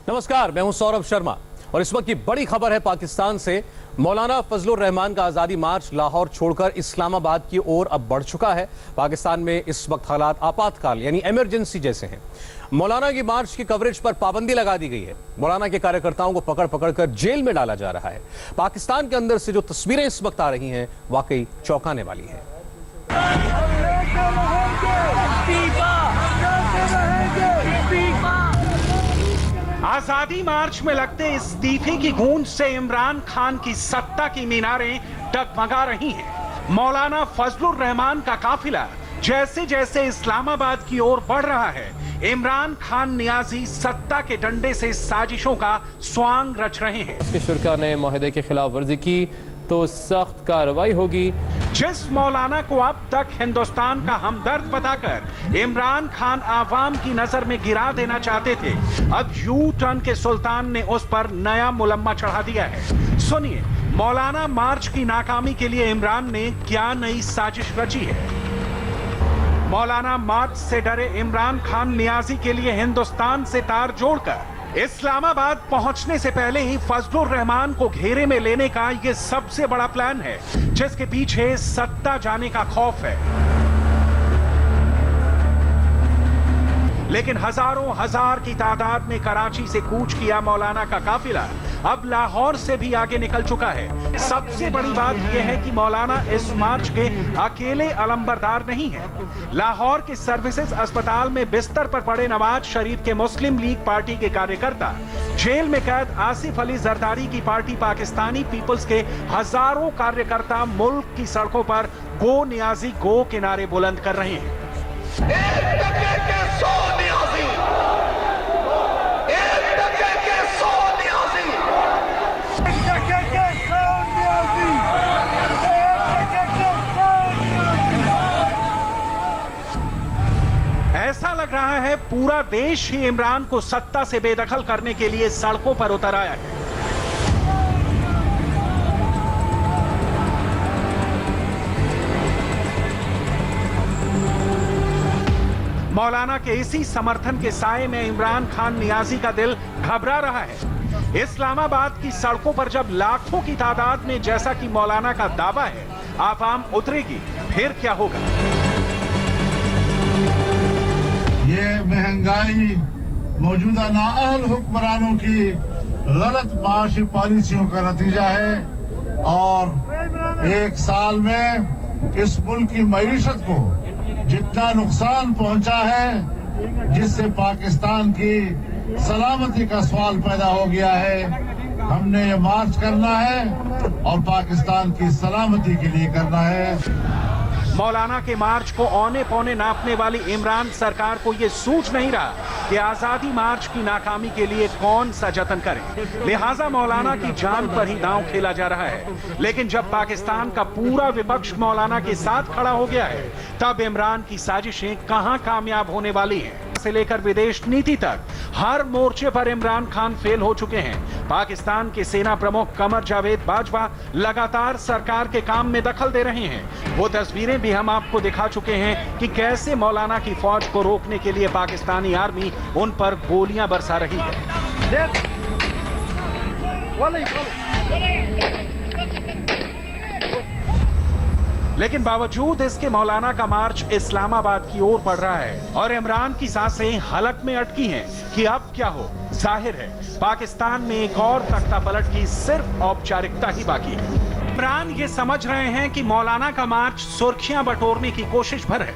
नमस्कार, मैं हूं सौरभ शर्मा और इस वक्त की बड़ी खबर है पाकिस्तान से। मौलाना फजलुर रहमान का आज़ादी मार्च लाहौर छोड़कर इस्लामाबाद की ओर अब बढ़ चुका है। पाकिस्तान में इस वक्त हालात आपातकाल यानी इमरजेंसी जैसे हैं। मौलाना की मार्च की कवरेज पर पाबंदी लगा दी गई है। मौलाना के कार्यकर्ताओं को पकड़ पकड़ कर जेल में डाला जा रहा है। पाकिस्तान के अंदर से जो तस्वीरें इस वक्त आ रही हैं वाकई चौंकाने वाली है। आजादी मार्च में लगते इस्तीफे की गूंज से इमरान खान की सत्ता की मीनारें डगमगा रही हैं। मौलाना फजलुर रहमान का काफिला जैसे जैसे इस्लामाबाद की ओर बढ़ रहा है, इमरान खान नियाजी सत्ता के डंडे से साजिशों का स्वांग रच रहे हैं। इसके शुरा ने मुआहदे की खिलाफ वर्जी की तो सख्त कार्रवाई होगी। जिस मौलाना को अब तक हिंदुस्तान का हमदर्द बताकर इमरान खान आवाम की नजर में गिरा देना चाहते थे, अब यू टर्न के सुल्तान ने उस पर नया मुलम्मा चढ़ा दिया है। सुनिए, मौलाना मार्च की नाकामी के लिए इमरान ने क्या नई साजिश रची है। मौलाना मार्च से डरे इमरान खान नियाजी के लिए हिंदुस्तान से तार जोड़कर इस्लामाबाद पहुंचने से पहले ही फजलुर रहमान को घेरे में लेने का यह सबसे बड़ा प्लान है, जिसके पीछे सत्ता जाने का खौफ है। लेकिन हजारों हजार की तादाद में कराची से कूच किया मौलाना का काफिला अब लाहौर से भी आगे निकल चुका है। सबसे बड़ी बात यह है कि मौलाना इस मार्च के अकेले अलंबरदार नहीं है। लाहौर के सर्विसेज अस्पताल में बिस्तर पर पड़े नवाज शरीफ के मुस्लिम लीग पार्टी के कार्यकर्ता, जेल में कैद आसिफ अली जरदारी की पार्टी पाकिस्तानी पीपल्स के हजारों कार्यकर्ता मुल्क की सड़कों पर गो नियाजी गो के नारे बुलंद कर रहे हैं। ऐसा लग रहा है पूरा देश ही इमरान को सत्ता से बेदखल करने के लिए सड़कों पर उतर आया है। मौलाना के इसी समर्थन के साए में इमरान खान नियाजी का दिल घबरा रहा है। इस्लामाबाद की सड़कों पर जब लाखों की तादाद में, जैसा कि मौलाना का दावा है, आवाम उतरेगी, फिर क्या होगा। ये महंगाई मौजूदा नाअहल हुक्मरानों की गलत माशी पॉलिसियों का नतीजा है और एक साल में इस मुल्क की मईशत को जितना नुकसान पहुंचा है, जिससे पाकिस्तान की सलामती का सवाल पैदा हो गया है। हमने ये मार्च करना है और पाकिस्तान की सलामती के लिए करना है। मौलाना के मार्च को औने पौने नापने वाली इमरान सरकार को यह सूझ नहीं रहा कि आजादी मार्च की नाकामी के लिए कौन सा जतन करे। लिहाजा मौलाना की जान पर ही दांव खेला जा रहा है। लेकिन जब पाकिस्तान का पूरा विपक्ष मौलाना के साथ खड़ा हो गया है, तब इमरान की साजिशें कहां कामयाब होने वाली हैं। से लेकर विदेश नीति तक हर मोर्चे पर इमरान खान फेल हो चुके हैं। पाकिस्तान के सेना प्रमुख कमर जावेद बाजवा लगातार सरकार के काम में दखल दे रहे हैं। वो तस्वीरें भी हम आपको दिखा चुके हैं कि कैसे मौलाना की फौज को रोकने के लिए पाकिस्तानी आर्मी उन पर गोलियां बरसा रही है। लेकिन बावजूद इसके मौलाना का मार्च इस्लामाबाद की ओर बढ़ रहा है और इमरान की सांसें हलक में अटकी हैं कि अब क्या हो। जाहिर है पाकिस्तान में एक और तख्ता पलट की सिर्फ औपचारिकता ही बाकी है। इमरान ये समझ रहे हैं कि मौलाना का मार्च सुर्खियां बटोरने की कोशिश भर है,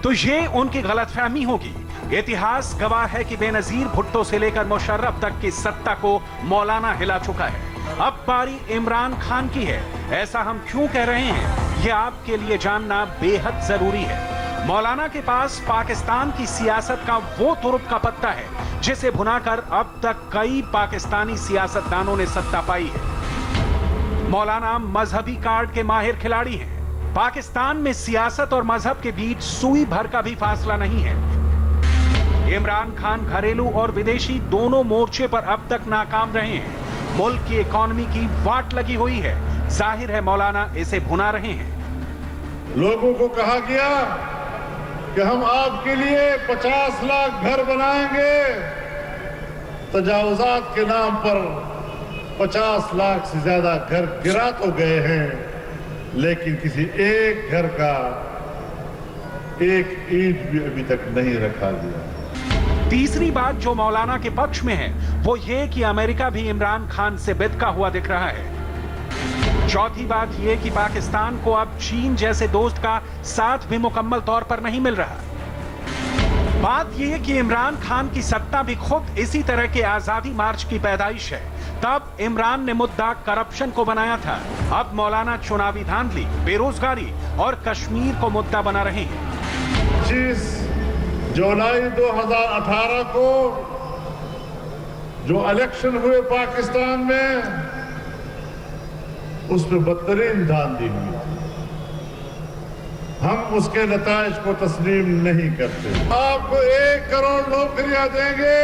तो ये उनकी गलतफहमी होगी। इतिहास गवाह है कि बेनजीर भुट्टो से लेकर मुशर्रफ तक की सत्ता को मौलाना हिला चुका है। अब बारी इमरान खान की है। ऐसा हम क्यों कह रहे हैं, ये आपके लिए जानना बेहद जरूरी है। मौलाना के पास पाकिस्तान की सियासत का वो तुरुप का पत्ता है जिसे भुनाकर अब तक कई पाकिस्तानी सियासतदानों ने सत्ता पाई है। मौलाना मजहबी कार्ड के माहिर खिलाड़ी हैं। पाकिस्तान में सियासत और मजहब के बीच सुई भर का भी फासला नहीं है। इमरान खान घरेलू और विदेशी दोनों मोर्चे पर अब तक नाकाम रहे हैं। मुल्क की इकोनॉमी की वाट लगी हुई है। जाहिर है मौलाना इसे भुना रहे हैं। लोगों को कहा गया कि हम आपके लिए 50 लाख घर बनाएंगे, तजावुजात के नाम पर 50 लाख से ज्यादा घर गिरा तो गए हैं, लेकिन किसी एक घर का एक ईंट भी अभी तक नहीं रखा गया। तीसरी बात जो मौलाना के पक्ष में है वो ये कि अमेरिका भी इमरान खान से बिदका हुआ दिख रहा है। चौथी बात ये कि पाकिस्तान को अब चीन जैसे दोस्त का साथ भी मुकम्मल तौर पर नहीं मिल रहा। बात यह कि इमरान खान की सत्ता भी खुद इसी तरह के आजादी मार्च की पैदाइश है। तब इमरान ने मुद्दा करप्शन को बनाया था, अब मौलाना चुनावी धांधली, बेरोजगारी और कश्मीर को मुद्दा बना रहे हैं। 25 जुलाई 2018 को जो इलेक्शन हुए पाकिस्तान में, उसमें बदतरीन धांधली हुई। हम उसके नताइज को तस्लीम नहीं करते। आपको 1 करोड़ नौकरियां देंगे,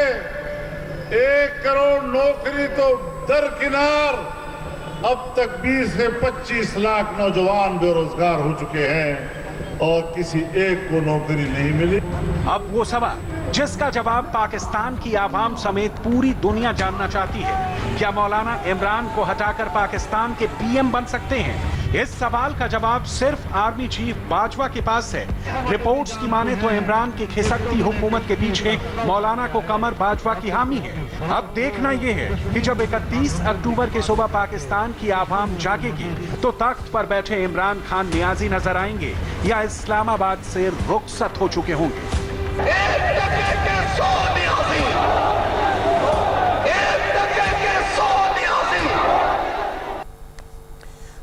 1 करोड़ नौकरी तो दरकिनार, अब तक 20 से 25 लाख नौजवान बेरोजगार हो चुके हैं और किसी एक को नौकरी नहीं मिली। अब वो सवाल जिसका जवाब पाकिस्तान की आवाम समेत पूरी दुनिया जानना चाहती है, क्या मौलाना इमरान को हटाकर पाकिस्तान के पीएम बन सकते हैं? इस सवाल का जवाब सिर्फ आर्मी चीफ बाजवा के पास है। रिपोर्ट्स की माने तो इमरान की खिसकती हुकूमत के पीछे मौलाना को कमर बाजवा की हामी है। अब देखना यह है कि जब 31 अक्टूबर की सुबह पाकिस्तान की आवाम जागेगी तो तख्त पर बैठे इमरान खान नियाजी नजर आएंगे या इस्लामाबाद से रुखसत हो चुके होंगे।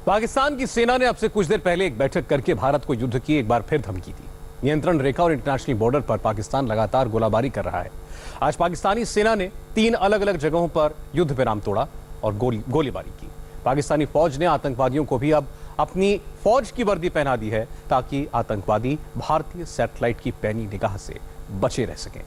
पाकिस्तान की सेना ने अब से कुछ देर पहले एक बैठक करके भारत को युद्ध की एक बार फिर धमकी दी। नियंत्रण रेखा और इंटरनेशनल बॉर्डर पर पाकिस्तान लगातार गोलाबारी कर रहा है। आज पाकिस्तानी सेना ने 3 अलग अलग जगहों पर युद्ध विराम तोड़ा और गोलीबारी की। पाकिस्तानी फौज ने आतंकवादियों को भी अब अपनी फौज की वर्दी पहना दी है ताकि आतंकवादी भारतीय सैटेलाइट की पैनी निगाह से बचे रह सकें।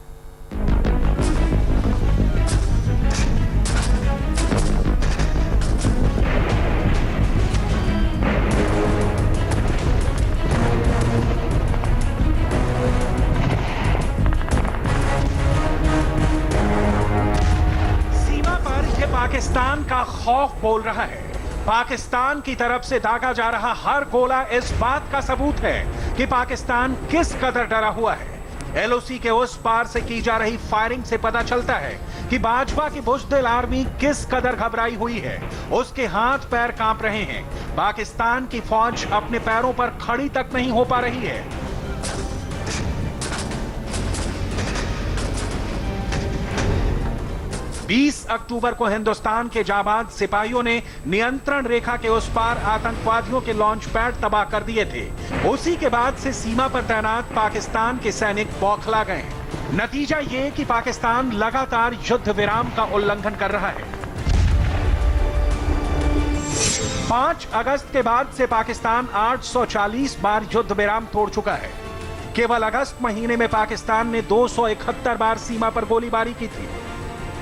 पाकिस्तान का खौफ बोल रहा है। पाकिस्तान की तरफ से दागा जा रहा हर गोला इस बात का सबूत है कि पाकिस्तान किस कदर डरा हुआ है। एलओसी के उस पार से की जा रही फायरिंग से पता चलता है कि बाजवा की बुज़दिल आर्मी किस कदर घबराई हुई है। उसके हाथ पैर कांप रहे हैं। पाकिस्तान की फौज अपने पैरों पर खड़ी तक नहीं हो पा रही है। बीस अक्टूबर को हिंदुस्तान के जाबाज सिपाहियों ने नियंत्रण रेखा के उस पार आतंकवादियों के लॉन्च पैड तबाह कर दिए थे। उसी के बाद से सीमा पर तैनात पाकिस्तान के सैनिक बौखला गए। नतीजा ये कि पाकिस्तान लगातार युद्ध विराम का उल्लंघन कर रहा है। 5 अगस्त के बाद से पाकिस्तान 840 बार युद्ध विराम तोड़ चुका है। केवल अगस्त महीने में पाकिस्तान ने 271 बार सीमा पर गोलीबारी की थी।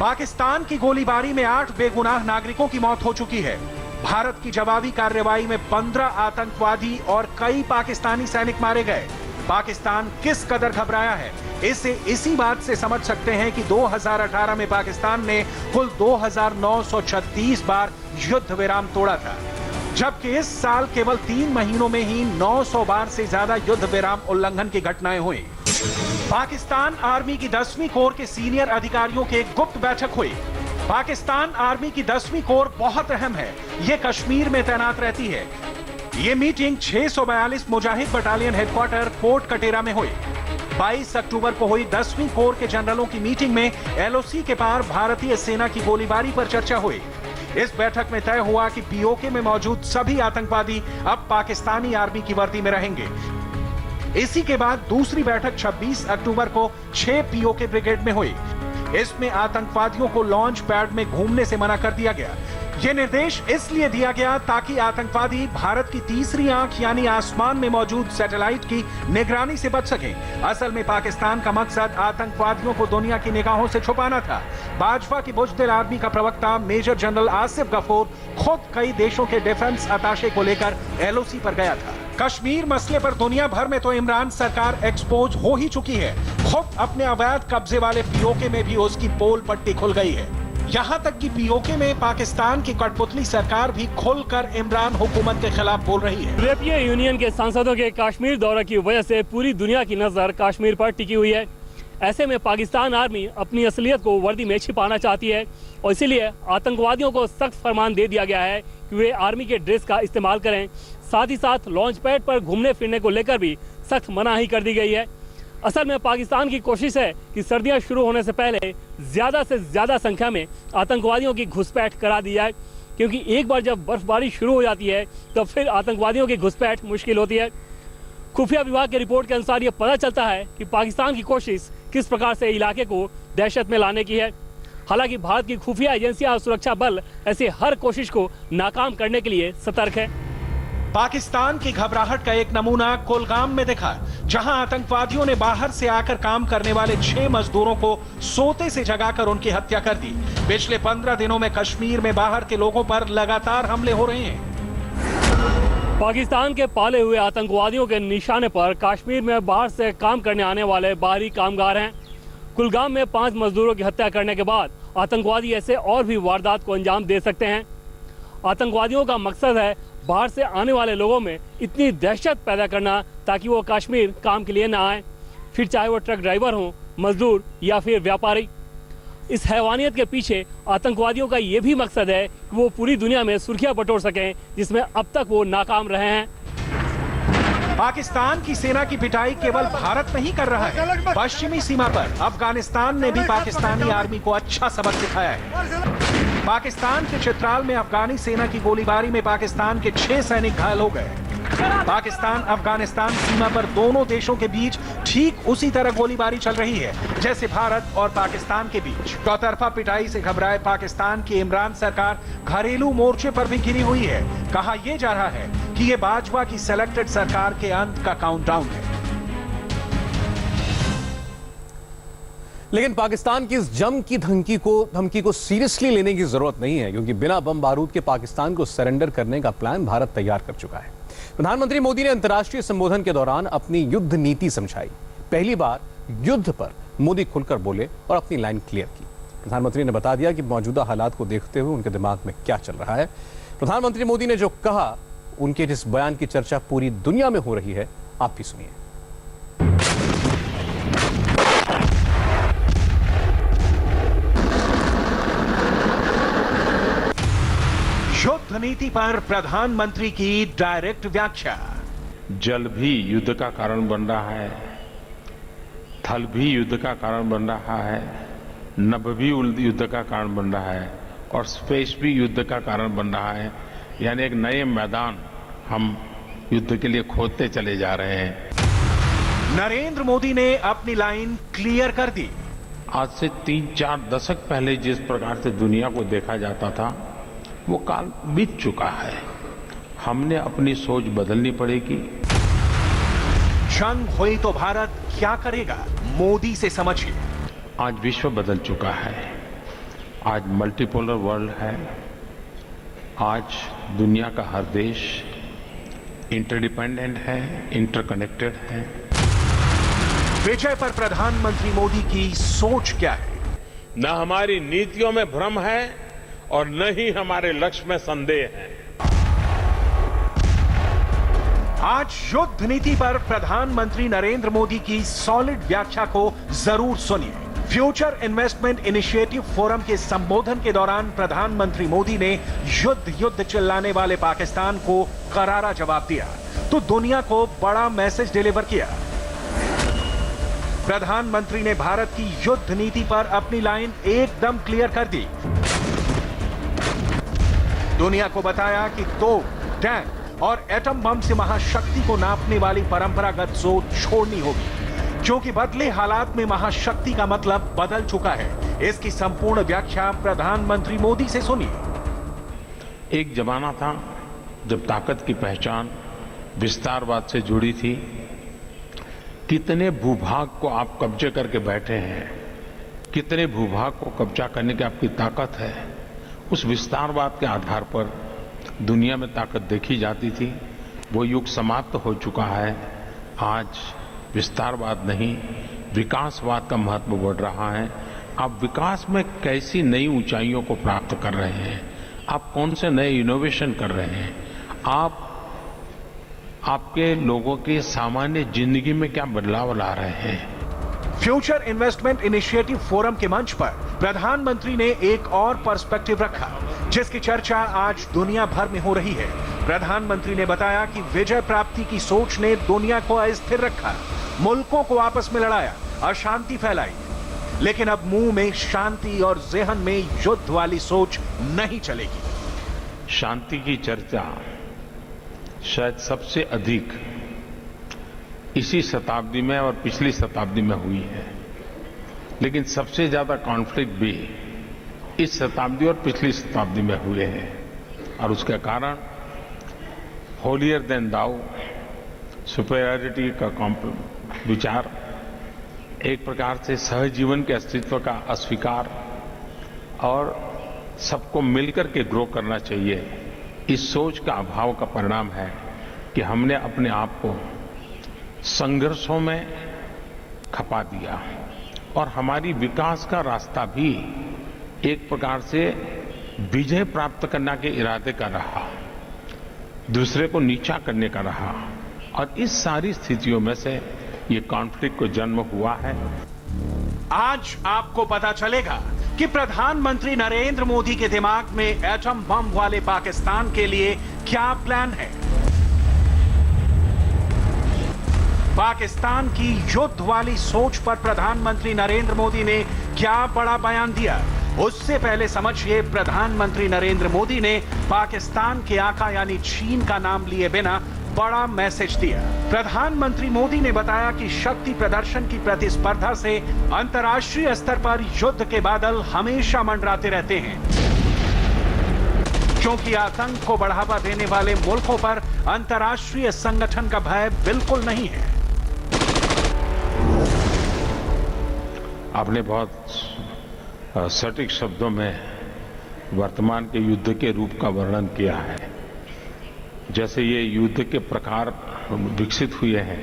पाकिस्तान की गोलीबारी में 8 बेगुनाह नागरिकों की मौत हो चुकी है। भारत की जवाबी कार्रवाई में 15 आतंकवादी और कई पाकिस्तानी सैनिक मारे गए। पाकिस्तान किस कदर घबराया है इसे इसी बात से समझ सकते हैं कि 2018 में पाकिस्तान ने कुल 2936 बार युद्ध विराम तोड़ा था, जबकि इस साल केवल 3 महीनों में ही 900 बार से ज्यादा युद्ध विराम उल्लंघन की घटनाएं हुई। पाकिस्तान आर्मी की 10वीं कोर के सीनियर अधिकारियों की एक गुप्त बैठक हुई। पाकिस्तान आर्मी की 10वीं कोर बहुत अहम है। ये कश्मीर में तैनात रहती है। ये मीटिंग 642 मुजाहिद बटालियन हेडक्वार्टर कोट कटेरा में हुई। 22 अक्टूबर को हुई 10वीं कोर के जनरलों की मीटिंग में एलओसी के पार भारतीय सेना की गोलीबारी पर चर्चा हुई। इस बैठक में तय हुआ कि पीओके में मौजूद सभी आतंकवादी अब पाकिस्तानी आर्मी की वर्दी में रहेंगे। इसी के बाद दूसरी बैठक 26 अक्टूबर को 6 पीओके ब्रिगेड में हुई। इसमें आतंकवादियों को लॉन्च पैड में घूमने से मना कर दिया गया। यह निर्देश इसलिए दिया गया ताकि आतंकवादी भारत की तीसरी आंख यानी आसमान में मौजूद सैटेलाइट की निगरानी से बच सकें। असल में पाकिस्तान का मकसद आतंकवादियों को दुनिया की निगाहों से छुपाना था। बाजवा की बुज़दिल आर्मी का प्रवक्ता मेजर जनरल आसिफ गफूर खुद कई देशों के डिफेंस अताशे को लेकर एलओसी पर गया था। कश्मीर मसले पर दुनिया भर में तो इमरान सरकार एक्सपोज हो ही चुकी है। खुद अपने अवैध कब्जे वाले पीओके में भी उसकी पोल पट्टी खुल गई है। यहां तक कि पीओके में पाकिस्तान की कठपुतली सरकार भी खुलकर इमरान हुकूमत के खिलाफ बोल रही है। यूरोपीय यूनियन के सांसदों के कश्मीर दौरे की वजह से पूरी दुनिया की नजर कश्मीर पर टिकी हुई है। ऐसे में पाकिस्तान आर्मी अपनी असलियत को वर्दी में छिपाना चाहती है और इसीलिए आतंकवादियों को सख्त फरमान दे दिया गया है कि वे आर्मी के ड्रेस का इस्तेमाल करें। साथ ही साथ लॉन्च पैड पर घूमने फिरने को लेकर भी सख्त मनाही कर दी गई है। असल में पाकिस्तान की कोशिश है कि सर्दियां शुरू होने से पहले ज्यादा से ज्यादा संख्या में आतंकवादियों की घुसपैठ करा दी जाए, क्योंकि एक बार जब बर्फबारी शुरू हो जाती है तो फिर आतंकवादियों की घुसपैठ मुश्किल होती है। खुफिया विभाग के रिपोर्ट के अनुसार ये पता चलता है कि पाकिस्तान की कोशिश किस प्रकार से इलाके को दहशत में लाने की है। हालांकि भारत की खुफिया एजेंसियां और सुरक्षा बल ऐसी हर कोशिश को नाकाम करने के लिए सतर्क है। पाकिस्तान की घबराहट का एक नमूना कुलगाम में दिखा, जहां आतंकवादियों ने बाहर से आकर काम करने वाले 6 मजदूरों को सोते से जगाकर उनकी हत्या कर दी। पिछले 15 दिनों में कश्मीर में बाहर के लोगों पर लगातार हमले हो रहे हैं। पाकिस्तान के पाले हुए आतंकवादियों के निशाने पर कश्मीर में बाहर से काम करने आने वाले बाहरी कामगार हैं। कुलगाम में 5 मजदूरों की हत्या करने के बाद आतंकवादी ऐसे और भी वारदात को अंजाम दे सकते हैं। आतंकवादियों का मकसद है बाहर से आने वाले लोगों में इतनी दहशत पैदा करना ताकि वो कश्मीर काम के लिए ना आए, फिर चाहे वो ट्रक ड्राइवर हों, मजदूर या फिर व्यापारी। इस हैवानियत के पीछे आतंकवादियों का ये भी मकसद है कि वो पूरी दुनिया में सुर्खियां बटोर सकें, जिसमें अब तक वो नाकाम रहे हैं। पाकिस्तान की सेना की पिटाई केवल भारत नहीं कर रहा है। पश्चिमी सीमा पर अफगानिस्तान ने भी पाकिस्तानी आर्मी को अच्छा सबक सिखाया है। पाकिस्तान के चित्राल में अफगानी सेना की गोलीबारी में पाकिस्तान के 6 सैनिक घायल हो गए। पाकिस्तान अफगानिस्तान सीमा पर दोनों देशों के बीच ठीक उसी तरह गोलीबारी चल रही है जैसे भारत और पाकिस्तान के बीच। चौतरफा पिटाई से घबराए पाकिस्तान की इमरान सरकार घरेलू मोर्चे पर भी घिरी हुई है। कहा यह जा रहा है कि ये बाजवा की सिलेक्टेड सरकार के अंत का काउंटडाउन है। लेकिन पाकिस्तान की इस जंग की धमकी को सीरियसली लेने की जरूरत नहीं है, क्योंकि बिना बम बारूद के पाकिस्तान को सरेंडर करने का प्लान भारत तैयार कर चुका है। प्रधानमंत्री मोदी ने अंतर्राष्ट्रीय संबोधन के दौरान अपनी युद्ध नीति समझाई। पहली बार युद्ध पर मोदी खुलकर बोले और अपनी लाइन क्लियर की। प्रधानमंत्री ने बता दिया कि मौजूदा हालात को देखते हुए उनके दिमाग में क्या चल रहा है। प्रधानमंत्री मोदी ने जो कहा, उनके जिस बयान की चर्चा पूरी दुनिया में हो रही है, आप भी सुनिए। युद्ध नीति पर प्रधानमंत्री की डायरेक्ट व्याख्या। जल भी युद्ध का कारण बन रहा है, थल भी युद्ध का कारण बन रहा है, नभ भी युद्ध का कारण बन रहा है और स्पेस भी युद्ध का कारण बन रहा है। यानी एक नए मैदान हम युद्ध के लिए खोदते चले जा रहे हैं। नरेंद्र मोदी ने अपनी लाइन क्लियर कर दी। आज से 3-4 दशक पहले जिस प्रकार से दुनिया को देखा जाता था, वो काल बीत चुका है। हमने अपनी सोच बदलनी पड़ेगी। जंग हुई तो भारत क्या करेगा, मोदी से समझिए। आज विश्व बदल चुका है। आज मल्टीपोलर वर्ल्ड है। आज दुनिया का हर देश इंटरडिपेंडेंट है, इंटरकनेक्टेड है। विजय पर प्रधानमंत्री मोदी की सोच क्या है? न हमारी नीतियों में भ्रम है और न ही हमारे लक्ष्य में संदेह है। आज युद्ध नीति पर प्रधानमंत्री नरेंद्र मोदी की सॉलिड व्याख्या को जरूर सुनिए। फ्यूचर इन्वेस्टमेंट इनिशिएटिव फोरम के संबोधन के दौरान प्रधानमंत्री मोदी ने युद्ध चिल्लाने वाले पाकिस्तान को करारा जवाब दिया तो दुनिया को बड़ा मैसेज डिलीवर किया। प्रधानमंत्री ने भारत की युद्ध नीति पर अपनी लाइन एकदम क्लियर कर दी। दुनिया को बताया कि तोप, टैंक और एटम बम से महाशक्ति को नापने वाली परंपरागत सोच छोड़नी होगी, क्योंकि बदले हालात में महाशक्ति का मतलब बदल चुका है। इसकी संपूर्ण व्याख्या प्रधानमंत्री मोदी से सुनिए। एक जमाना था जब ताकत की पहचान विस्तारवाद से जुड़ी थी। कितने भूभाग को आप कब्जे करके बैठे हैं, कितने भूभाग को कब्जा करने की आपकी ताकत है, उस विस्तारवाद के आधार पर दुनिया में ताकत देखी जाती थी। वो युग समाप्त हो चुका है। आज विस्तारवाद नहीं, विकासवाद का महत्व बढ़ रहा है। आप विकास में कैसी नई ऊंचाइयों को प्राप्त कर रहे हैं, आप कौन से नए इनोवेशन कर रहे हैं, आप आपके लोगों की सामान्य जिंदगी में क्या बदलाव ला रहे हैं। फ्यूचर इन्वेस्टमेंट इनिशिएटिव फोरम के मंच पर प्रधानमंत्री ने एक और पर्सपेक्टिव रखा, जिसकी चर्चा आज दुनिया भर में हो रही है। प्रधानमंत्री ने बताया कि विजय प्राप्ति की सोच ने दुनिया को अस्थिर रखा, मुल्कों को आपस में लड़ाया, अशांति फैलाई, लेकिन अब मुंह में शांति और जेहन में युद्ध वाली सोच नहीं चलेगी। शांति की चर्चा शायद सबसे अधिक इसी शताब्दी में और पिछली शताब्दी में हुई है, लेकिन सबसे ज्यादा कॉन्फ्लिक्ट भी इस शताब्दी और पिछली शताब्दी में हुए हैं। और उसका कारण होलियर देन दाउ, सुपेरियरिटी का विचार, एक प्रकार से सहजीवन के अस्तित्व का अस्वीकार और सबको मिलकर के ग्रो करना चाहिए, इस सोच का अभाव का परिणाम है कि हमने अपने आप को संघर्षों में खपा दिया और हमारी विकास का रास्ता भी एक प्रकार से विजय प्राप्त करने के इरादे का रहा, दूसरे को नीचा करने का रहा। और इस सारी स्थितियों में से ये कॉन्फ्लिक्ट को जन्म हुआ है। आज आपको पता चलेगा कि प्रधानमंत्री नरेंद्र मोदी के दिमाग में एटम बम वाले पाकिस्तान के लिए क्या प्लान है। पाकिस्तान की युद्ध वाली सोच पर प्रधानमंत्री नरेंद्र मोदी ने क्या बड़ा बयान दिया, उससे पहले समझिए प्रधानमंत्री नरेंद्र मोदी ने पाकिस्तान के आका यानी चीन का नाम लिए बिना बड़ा मैसेज दिया। प्रधानमंत्री मोदी ने बताया कि शक्ति प्रदर्शन की प्रतिस्पर्धा से अंतर्राष्ट्रीय स्तर पर युद्ध के बादल हमेशा मंडराते रहते हैं, क्योंकि आतंक को बढ़ावा देने वाले मुल्कों पर अंतर्राष्ट्रीय संगठन का भय बिल्कुल नहीं है। आपने बहुत सटीक शब्दों में वर्तमान के युद्ध के रूप का वर्णन किया है। जैसे ये युद्ध के प्रकार विकसित हुए हैं,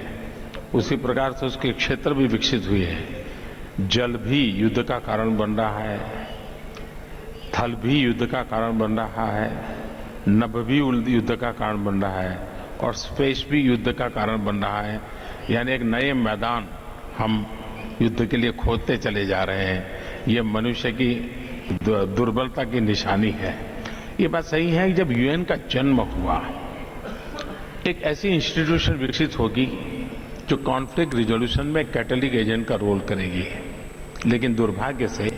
उसी प्रकार से उसके क्षेत्र भी विकसित हुए हैं। जल भी युद्ध का कारण बन रहा है, थल भी युद्ध का कारण बन रहा है, नभ भी युद्ध का कारण बन रहा है और स्पेस भी युद्ध का कारण बन रहा है। यानी एक नए मैदान हम युद्ध के लिए खोदते चले जा रहे हैं। ये मनुष्य की दुर्बलता की निशानी है। ये बात सही है कि जब यूएन का जन्म हुआ, एक ऐसी इंस्टीट्यूशन विकसित होगी जो कॉन्फ्लिक्ट रिजोल्यूशन में कैटलिक एजेंट का रोल करेगी, लेकिन दुर्भाग्य से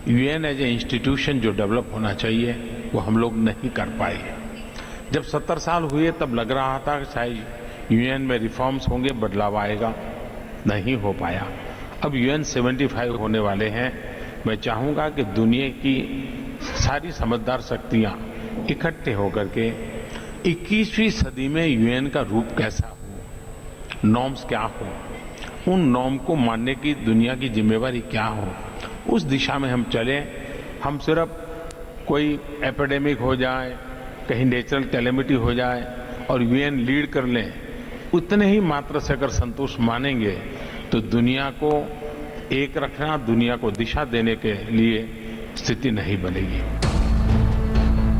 यूएन एज ए इंस्टीट्यूशन जो डेवलप होना चाहिए वो हम लोग नहीं कर पाए। जब 70 साल हुए तब लग रहा था कि शायद यूएन में रिफॉर्म्स होंगे, बदलाव आएगा, नहीं हो पाया। अब यूएन 75 होने वाले हैं। मैं चाहूंगा कि दुनिया की सारी समझदार शक्तियां इकट्ठे होकर के 21वीं सदी में यूएन का रूप कैसा हो, नॉर्म्स क्या हो, उन नॉर्म को मानने की दुनिया की जिम्मेवारी क्या हो, उस दिशा में हम चलें। हम सिर्फ कोई एपिडेमिक हो जाए, कहीं नेचुरल कैलेमिटी हो जाए और यूएन लीड कर लें, उतने ही मात्र से अगर संतोष मानेंगे तो दुनिया को एक रखना, दुनिया को दिशा देने के लिए स्थिति नहीं बनेगी।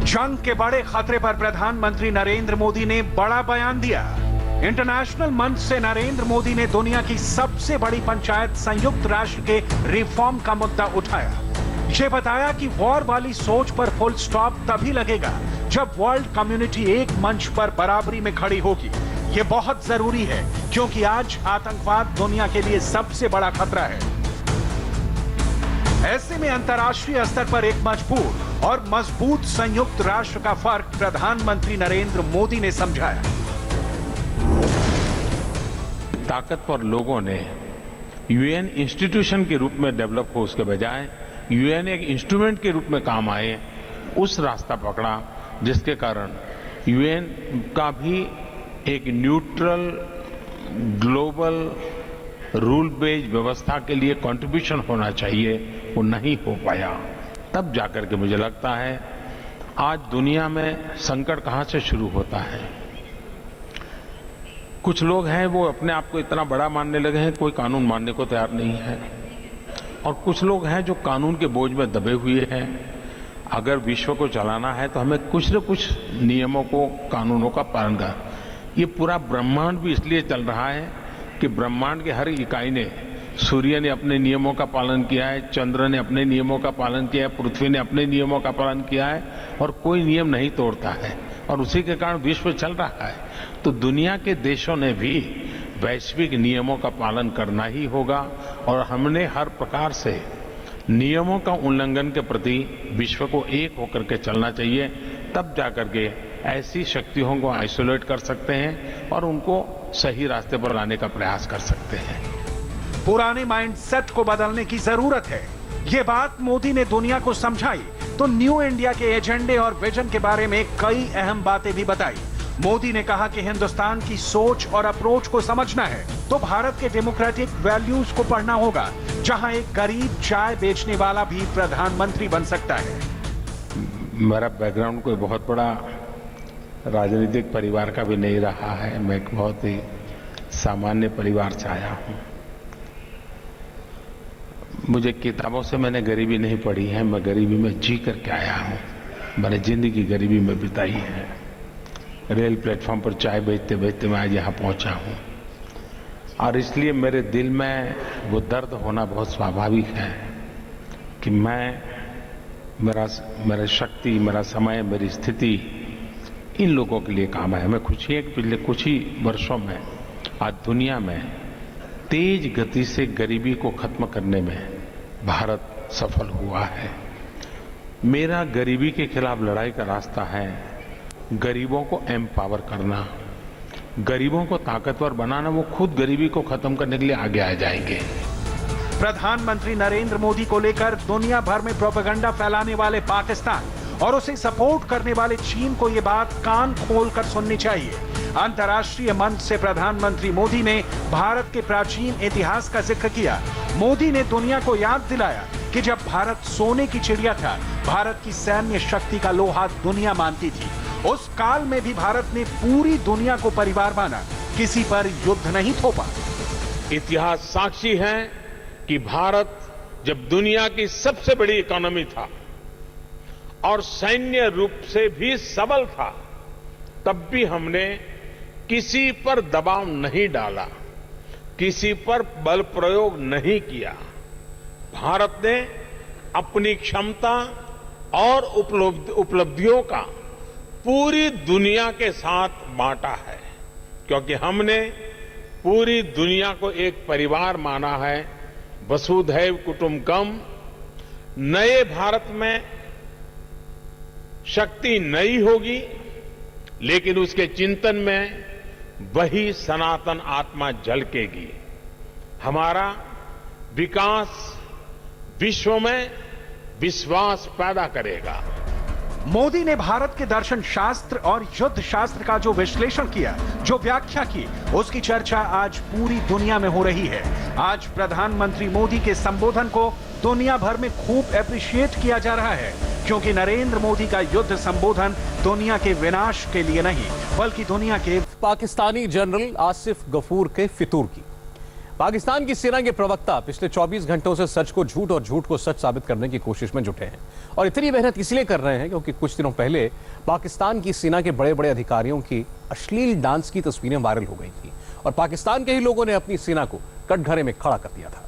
जंग के बड़े खतरे पर प्रधानमंत्री नरेंद्र मोदी ने बड़ा बयान दिया। इंटरनेशनल मंच से नरेंद्र मोदी ने दुनिया की सबसे बड़ी पंचायत संयुक्त राष्ट्र के रिफॉर्म का मुद्दा उठाया। ये बताया कि वॉर वाली सोच पर फुल स्टॉप तभी लगेगा जब वर्ल्ड कम्युनिटी एक मंच पर बराबरी में खड़ी होगी। ये बहुत जरूरी है क्योंकि आज आतंकवाद दुनिया के लिए सबसे बड़ा खतरा है। ऐसे में अंतर्राष्ट्रीय स्तर पर एक मजबूत संयुक्त राष्ट्र का फर्क प्रधानमंत्री नरेंद्र मोदी ने समझाया। ताकतवर लोगों ने यूएन इंस्टीट्यूशन के रूप में डेवलप हो उसके बजाय यूएन एक इंस्ट्रूमेंट के रूप में काम आए, उस रास्ता पकड़ा जिसके कारण यूएन का भी एक न्यूट्रल ग्लोबल रूल बेस्ड व्यवस्था के लिए कंट्रीब्यूशन होना चाहिए, वो नहीं हो पाया। तब जाकर के मुझे लगता है आज दुनिया में संकट कहां से शुरू होता है। कुछ लोग हैं वो अपने आप को इतना बड़ा मानने लगे हैं कोई कानून मानने को तैयार नहीं है, और कुछ लोग हैं जो कानून के बोझ में दबे हुए हैं। अगर विश्व को चलाना है तो हमें कुछ न कुछ नियमों को, कानूनों का पालन करना। ये पूरा ब्रह्मांड भी इसलिए चल रहा है कि ब्रह्मांड के हर इकाई ने, सूर्य ने अपने नियमों का पालन किया है, चंद्र ने अपने नियमों का पालन किया है, पृथ्वी ने अपने नियमों का पालन किया है, और कोई नियम नहीं तोड़ता है, और उसी के कारण विश्व चल रहा है। तो दुनिया के देशों ने भी वैश्विक नियमों का पालन करना ही होगा, और हमने हर प्रकार से नियमों का उल्लंघन के प्रति विश्व को एक होकर के चलना चाहिए। तब जाकर के ऐसी शक्तियों को आइसोलेट कर सकते हैं और उनको सही रास्ते पर लाने का प्रयास कर सकते हैं। पुराने माइंडसेट को बदलने की जरूरत है। ये बात मोदी ने दुनिया को समझाई तो न्यू इंडिया के एजेंडे और विजन के बारे में कई अहम बातें भी बताई। मोदी ने कहा कि हिंदुस्तान की सोच और अप्रोच को समझना है तो भारत के डेमोक्रेटिक वैल्यूज को पढ़ना होगा, जहां एक गरीब चाय बेचने वाला भी प्रधानमंत्री बन सकता है। मेरा बैकग्राउंड कोई बहुत बड़ा राजनीतिक परिवार का भी नहीं रहा है। मैं एक बहुत ही सामान्य परिवार से आया हूं। मुझे किताबों से मैंने गरीबी नहीं पढ़ी है, मैं गरीबी में जी करके आया हूं। मैंने जिंदगी गरीबी में बिताई है। रेल प्लेटफॉर्म पर चाय बेचते बेचते मैं आज यहाँ पहुंचा हूं, और इसलिए मेरे दिल में वो दर्द होना बहुत स्वाभाविक है कि मेरा शक्ति, मेरा समय, मेरी स्थिति इन लोगों के लिए काम है। मैं खुशी है कि पिछले कुछ ही वर्षों में आज दुनिया में तेज गति से गरीबी को खत्म करने में भारत सफल हुआ है। मेरा गरीबी के खिलाफ लड़ाई का रास्ता है गरीबों को एम्पावर करना, गरीबों को ताकतवर बनाना। वो खुद गरीबी को खत्म करने के लिए आगे आ जाएंगे। प्रधानमंत्री नरेंद्र मोदी को लेकर दुनिया भर में प्रोपेगेंडा फैलाने वाले पाकिस्तान और उसे सपोर्ट करने वाले चीन को ये बात कान खोलकर सुननी चाहिए। अंतर्राष्ट्रीय मंच से प्रधानमंत्री मोदी ने भारत के प्राचीन इतिहास का जिक्र किया। मोदी ने दुनिया को याद दिलाया कि जब भारत सोने की चिड़िया था, भारत की सैन्य शक्ति का लोहा दुनिया मानती थी। उस काल में भी भारत ने पूरी दुनिया को परिवार माना, किसी पर युद्ध नहीं थोपा। इतिहास साक्षी है कि भारत जब दुनिया की सबसे बड़ी इकोनॉमी था और सैन्य रूप से भी सबल था, तब भी हमने किसी पर दबाव नहीं डाला, किसी पर बल प्रयोग नहीं किया। भारत ने अपनी क्षमता और उपलब्धियों का पूरी दुनिया के साथ बांटा है, क्योंकि हमने पूरी दुनिया को एक परिवार माना है। वसुधैव कुटुंबकम। नए भारत में शक्ति नई होगी, लेकिन उसके चिंतन में वही सनातन आत्मा झलकेगी। हमारा विकास विश्व में विश्वास पैदा करेगा। मोदी ने भारत के दर्शन शास्त्र और युद्ध शास्त्र का जो विश्लेषण किया, जो व्याख्या की, उसकी चर्चा आज पूरी दुनिया में हो रही है। आज प्रधानमंत्री मोदी के संबोधन को दुनिया भर में खूब एप्रिशिएट किया जा रहा है, क्योंकि नरेंद्र मोदी का युद्ध संबोधन दुनिया के विनाश के लिए नहीं, बल्कि दुनिया के पाकिस्तानी जनरल आसिफ गफूर के फितूर की। पाकिस्तान की सेना के प्रवक्ता पिछले 24 घंटों से सच को झूठ और झूठ को सच साबित करने की कोशिश में जुटे हैं, और इतनी मेहनत इसलिए कर रहे हैं क्योंकि कुछ दिनों पहले पाकिस्तान की सेना के बड़े बड़े अधिकारियों की अश्लील डांस की तस्वीरें वायरल हो गई थी, और पाकिस्तान के ही लोगों ने अपनी सेना को कटघरे में खड़ा कर दिया था।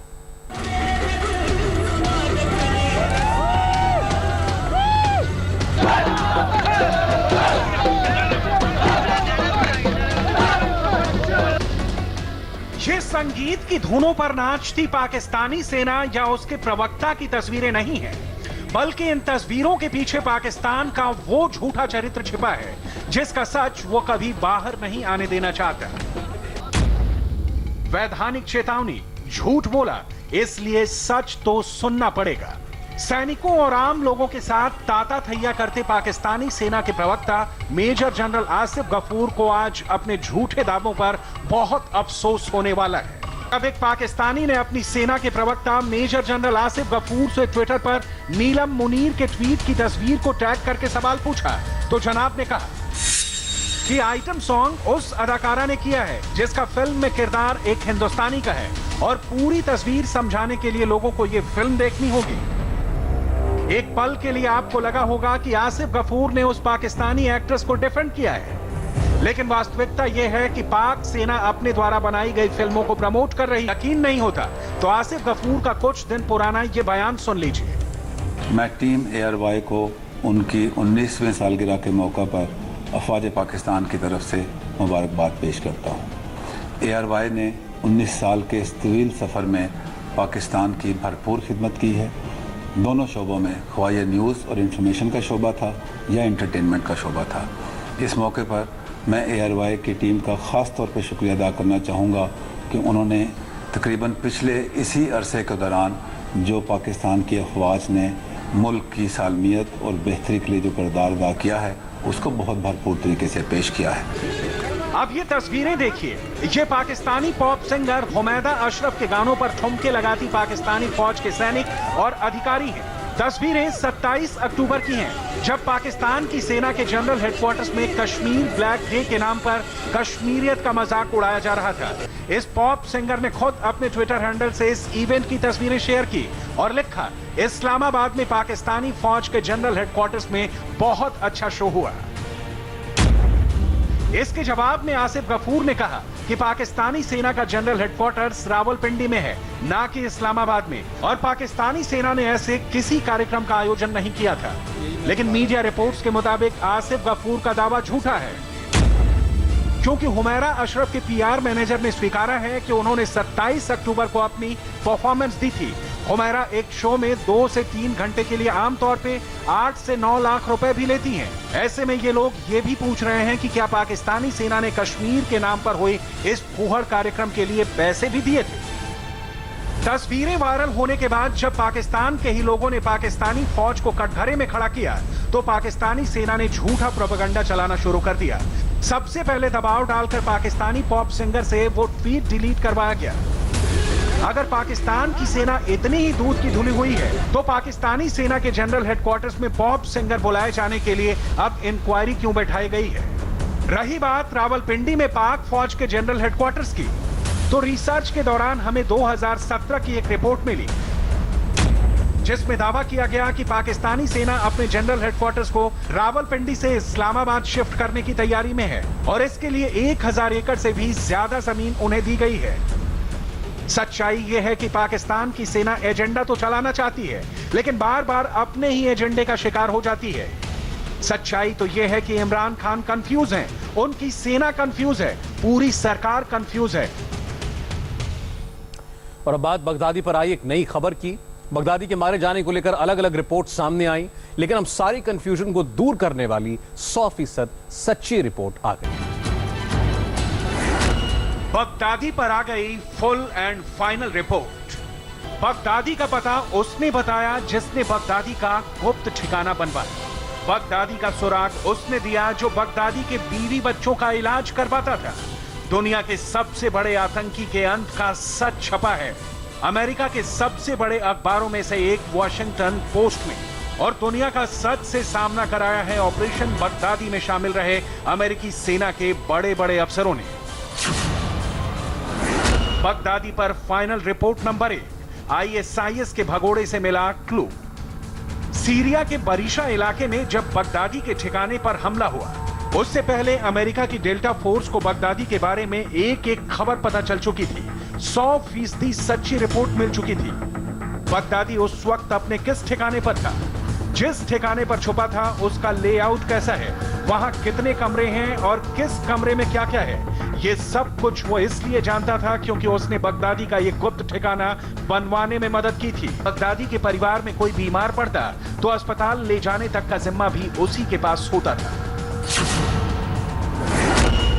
ये संगीत की धुनों पर नाचती पाकिस्तानी सेना या उसके प्रवक्ता की तस्वीरें नहीं हैं, बल्कि इन तस्वीरों के पीछे पाकिस्तान का वो झूठा चरित्र छिपा है जिसका सच वो कभी बाहर नहीं आने देना चाहता। वैधानिक चेतावनी, झूठ बोला, इसलिए सच तो सुनना पड़ेगा। सैनिकों और आम लोगों के साथ ताता थैया करते पाकिस्तानी सेना के प्रवक्ता मेजर जनरल आसिफ गफूर को आज अपने झूठे दावों पर बहुत अफसोस होने वाला है। अब एक पाकिस्तानी ने अपनी सेना के प्रवक्ता मेजर जनरल आसिफ गफूर से ट्विटर पर नीलम मुनीर के ट्वीट की तस्वीर को टैग करके सवाल पूछा, तो जनाब ने कहा, कि आइटम सॉन्ग उस अदाकारा ने किया है जिसका फिल्म में किरदार एक हिंदुस्तानी का है, और पूरी तस्वीर समझाने के लिए लोगों को ये फिल्म देखनी होगी। एक पल के लिए आपको लगा होगा कि आसिफ गफूर ने उस पाकिस्तानी एक्ट्रेस को डिफेंड किया है, लेकिन वास्तविकता यह है कि पाक सेना अपने द्वारा बनाई गई फिल्मों को प्रमोट कर रही। यकीन नहीं होता तो आसिफ गफूर का कुछ दिन पुराना ये बयान सुन लीजिए। मैं टीम ARY को उनकी 19वीं सालगिरह के मौका पर अफवाज पाकिस्तान की तरफ से मुबारकबाद पेश करता हूँ। ARY ने 19 साल के इस तवील सफ़र में पाकिस्तान की भरपूर खिदमत की है। दोनों शोबों में, ख्वाह ये न्यूज़ और इंफॉर्मेशन का शोबा था या इंटरटेनमेंट का शोबा था। इस मौके पर मैं ARY की टीम का ख़ास तौर पर शुक्रिया अदा करना चाहूँगा कि उन्होंने तकरीबन पिछले इसी अरसे के दौरान जो पाकिस्तान की अफवाज ने मुल्क की सालमियत और बेहतरी के लिए जो किरदार अदा किया है, उसको बहुत भरपूर तरीके से पेश किया है। अब ये तस्वीरें देखिए, ये पाकिस्तानी पॉप सिंगर हुमैदा अशरफ के गानों पर ठुमके लगाती पाकिस्तानी फौज के सैनिक और अधिकारी हैं। तस्वीरें 27 अक्टूबर की हैं, जब पाकिस्तान की सेना के जनरल हेडक्वार्टर्स में कश्मीर ब्लैक डे के नाम पर कश्मीरियत का मजाक उड़ाया जा रहा था। इस पॉप सिंगर ने खुद अपने ट्विटर हैंडल से इस इवेंट की तस्वीरें शेयर की और लिखा, इस्लामाबाद में पाकिस्तानी फौज के जनरल हेडक्वार्टर्स में बहुत अच्छा शो हुआ। इसके जवाब में आसिफ गफूर ने कहा कि पाकिस्तानी सेना का जनरल हेडक्वार्टर्स रावलपिंडी में है, ना कि इस्लामाबाद में, और पाकिस्तानी सेना ने ऐसे किसी कार्यक्रम का आयोजन नहीं किया था। लेकिन मीडिया रिपोर्ट्स के मुताबिक आसिफ गफूर का दावा झूठा है, क्योंकि हुमैरा अशरफ के PR मैनेजर ने स्वीकारा है कि उन्होंने 27 अक्टूबर को अपनी परफॉर्मेंस दी थी। हुमैरा एक शो में 2 से 3 घंटे के लिए आमतौर पे 8 से 9 लाख रुपए भी लेती हैं। ऐसे में ये लोग ये भी पूछ रहे हैं कि क्या पाकिस्तानी सेना ने कश्मीर के नाम पर हुए इस फूहड़ कार्यक्रम के लिए पैसे भी दिए थे। तस्वीरें वायरल होने के बाद जब पाकिस्तान के ही लोगों ने पाकिस्तानी फौज को कटघरे में खड़ा किया, तो पाकिस्तानी सेना ने झूठा प्रोपेगेंडा चलाना शुरू कर दिया। सबसे पहले दबाव डालकर पाकिस्तानी पॉप सिंगर से वो ट्वीट डिलीट करवाया गया। अगर पाकिस्तान की सेना इतनी ही दूध की धुली हुई है, तो पाकिस्तानी सेना के जनरल हेडक्वार्टर्स में पॉप सिंगर बुलाए जाने के लिए अब इंक्वायरी क्यों बैठाई गई है? रही बात रावलपिंडी में पाक फौज के जनरल हेडक्वार्टर्स की, तो रिसर्च के दौरान हमें 2017 की एक रिपोर्ट मिली, जिसमें दावा किया गया कि पाकिस्तानी सेना अपने जनरल हेडक्वार्टर्स को रावलपिंडी से इस्लामाबाद शिफ्ट करने की तैयारी में है, और इसके लिए 1000 एकड़ से भी ज्यादा जमीन उन्हें दी गई है। सच्चाई यह है कि पाकिस्तान की सेना एजेंडा तो चलाना चाहती है, लेकिन बार बार अपने ही एजेंडे का शिकार हो जाती है। सच्चाई तो यह है कि इमरान खान कंफ्यूज हैं, उनकी सेना कंफ्यूज है, पूरी सरकार कंफ्यूज है। और अब बात बगदादी पर आई एक नई खबर की। बगदादी के मारे जाने को लेकर अलग अलग रिपोर्ट सामने आई, लेकिन अब सारी कंफ्यूजन को दूर करने वाली 100% सच्ची रिपोर्ट आ गई। बगदादी पर आ गई full and final report. Baghdadi का पता उसने बताया जिसने बगदादी का गुप्त ठिकाना बनवाया। बगदादी का सुराग उसने दिया जो बगदादी के बीवी बच्चों का इलाज करवाता था। दुनिया के सबसे बड़े आतंकी के अंत का सच छपा है अमेरिका के सबसे बड़े अखबारों में से एक वॉशिंगटन पोस्ट में, और दुनिया का सच से सामना कराया है ऑपरेशन बगदादी में शामिल रहे अमेरिकी सेना के बड़े बड़े अफसरों ने। बगदादी पर फाइनल रिपोर्ट नंबर 1, ISIS के भगोड़े से मिला क्लू। सीरिया के बरीशा इलाके में जब बगदादी के ठिकाने पर हमला हुआ, उससे पहले अमेरिका की डेल्टा फोर्स को बगदादी के बारे में एक खबर पता चल चुकी थी। 100% सच्ची रिपोर्ट मिल चुकी थी। बगदादी उस वक्त अपने किस ठिकाने पर था, जिस ठिकाने पर छुपा था उसका लेआउट कैसा है, वहां कितने कमरे हैं और किस कमरे में क्या क्या है, ये सब कुछ वो इसलिए जानता था क्योंकि उसने बगदादी का ये गुप्त ठिकाना बनवाने में मदद की थी। बगदादी के परिवार में कोई बीमार पड़ता तो अस्पताल ले जाने तक का जिम्मा भी उसी के पास होता था।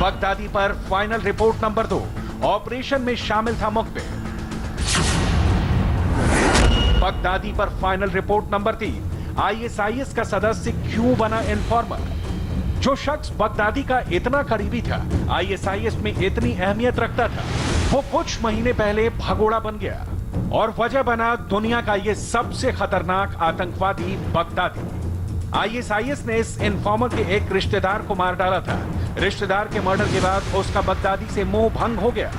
बगदादी पर फाइनल रिपोर्ट नंबर 2, ऑपरेशन में शामिल था मुखबिर। बगदादी पर फाइनल रिपोर्ट नंबर 3, ISIS का सदस्य क्यों बना इन्फॉर्मर। जो शख्स बगदादी का इतना करीबी था, ISIS में इतनी अहमियत रखता था, वो कुछ महीने पहले भगोड़ा बन गया और वजह बना दुनिया का ये सबसे खतरनाक आतंकवादी बगदादी। आईएसआईएस ने इस इन्फॉर्मर के एक रिश्तेदार को मार डाला था। रिश्तेदार के मर्डर के बाद उसका बगदादी से मोह भंग हो गया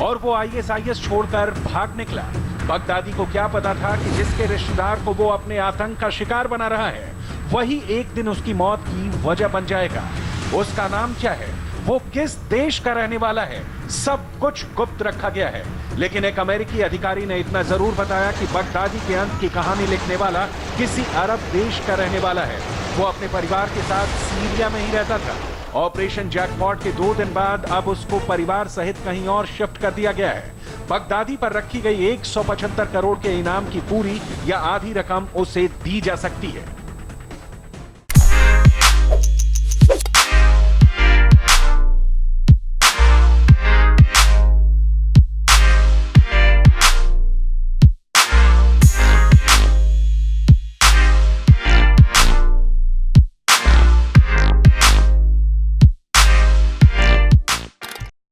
और वो आईएसआईएस छोड़कर भाग निकला। बगदादी को क्या पता था कि जिसके रिश्तेदार को वो अपने आतंक का शिकार बना रहा है, वही एक दिन उसकी मौत की वजह बन जाएगा। उसका नाम क्या है, वो किस देश का रहने वाला है, सब कुछ गुप्त रखा गया है। लेकिन एक अमेरिकी अधिकारी ने इतना जरूर बताया कि बगदादी के अंत की कहानी लिखने वाला किसी अरब देश का रहने वाला है। वो अपने परिवार के साथ सीरिया में ही रहता था। ऑपरेशन जैकपॉट के 2 दिन बाद अब उसको परिवार सहित कहीं और शिफ्ट कर दिया गया है। बगदादी पर रखी गई 175 करोड़ के इनाम की पूरी या आधी रकम उसे दी जा सकती है।